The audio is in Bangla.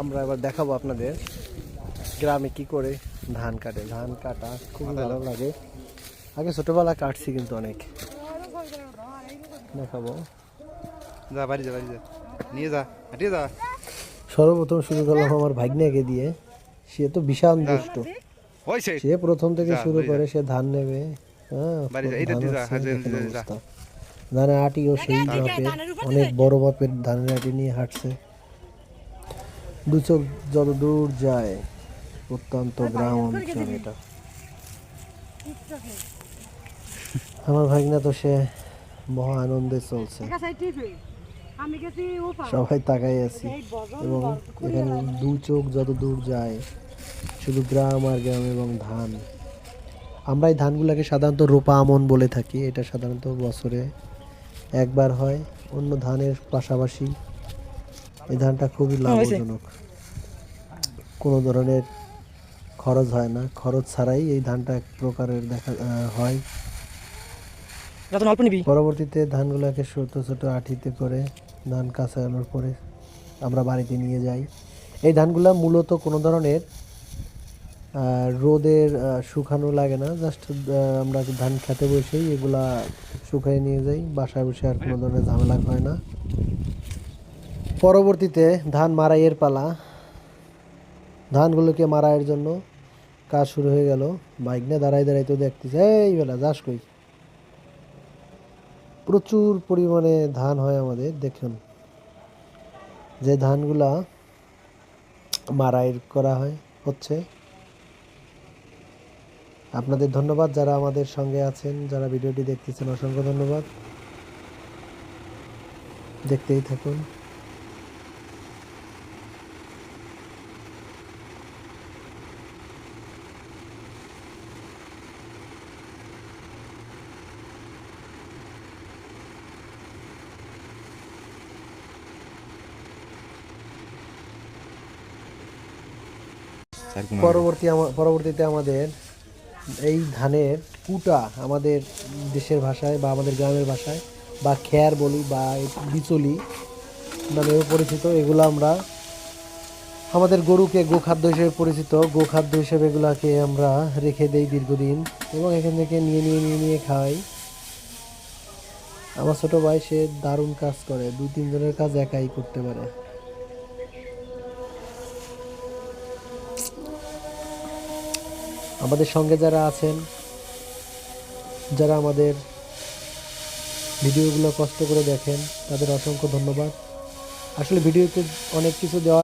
আমরা এবার দেখাবো আপনাদের গ্রামে কি করে ধান কাটে। ধান কাটা খুব ভালো লাগে, আগে ছোটবেলা কাটছি কিন্তু অনেক। দেখাবো, যা বাড়ি যা, বাড়ি যা, নিয়ে যা, হাঁটিয়ে যা। সর্বপ্রথম শুরু করলাম আমার ভাগ্নেকে দিয়ে। সে তো বিশাল দুষ্ট, হয়েছে, সে প্রথম থেকে যা, শুরু বাড়ি যা, করে। সে ধান নেবে, হ্যাঁ বাড়ি যা, এইটা ধান দিয়ে যা, হচ্ছে হাজার দেখেন দিয়ে যা। অবস্থা। ধানের আটিও সেই মাপের, অনেক বড় মাপের ধানের আটি নিয়ে হাঁটছে। দু চোখ যত দূর যায়, অত্যন্ত গ্রাম অঞ্চল এটা। আমার ভাগনা তো সে মহা আনন্দে চলছে, সবাই তাকাই আছি। এবং এখানে দু চোখ যত দূর যায় শুধু গ্রাম আর গ্রাম এবং ধান। আমরা এই ধানগুলোকে সাধারণত রোপা আমন বলে থাকি। এটা সাধারণত বছরে একবার হয়। অন্য ধানের পাশাপাশি এই ধানটা খুবই লাভজনক, কোনো ধরনের খরচ হয় না। খরচ ছাড়াই এই ধানটা এক প্রকারের হয়। পরবর্তীতে ধানগুলোকে ছোট ছোট আঠিতে করে ধান কাঁচানোর পরে আমরা বাড়িতে নিয়ে যাই। এই ধানগুলা মূলত কোনো ধরনের রোদের শুকানো লাগে না, জাস্ট আমরা ধান খেতে বসেই এগুলা শুকাই নিয়ে যাই বাসায় বসে, আর কোনো ধরনের ঝামেলা হয় না। পরবর্তীতে ধান মাড়াইয়ের পালা। ধানগুলোকে মাড়াইয়ের জন্য কাজ শুরু হয়ে গেল। বাইক নিয়ে দাঁড়াই দাঁড়াই তো দেখতেছে, এই বেলা যাস কই। প্রচুর পরিমাণে ধান হয় আমাদের। দেখুন যে ধানগুলা মাড়াই করা হচ্ছে। আপনাদের ধন্যবাদ যারা আমাদের সঙ্গে আছেন, যারা ভিডিওটি দেখতেছেন, অসংখ্য ধন্যবাদ। দেখতেই থাকুন। পরবর্তীতে আমাদের এই ধানের কুটা, আমাদের দেশের ভাষায় বা আমাদের গ্রামের ভাষায় বা খ্যার বলি বা বিচলি নামেও পরিচিত, এগুলো আমরা আমাদের গরুকে গোখাদ্য হিসেবে পরিচিত, গোখাদ্য হিসেবে এগুলাকে আমরা রেখে দেই দীর্ঘদিন এবং এখান থেকে নিয়ে খাই। আমার ছোট ভাই সে দারুণ কাজ করে, 2-3 জনের কাজ একাই করতে পারে। আমাদের সঙ্গে যারা আছেন, যারা আমাদের ভিডিওগুলো কষ্ট করে দেখেন, তাদের অসংখ্য ধন্যবাদ। আসলে ভিডিওতে অনেক কিছু দেওয়া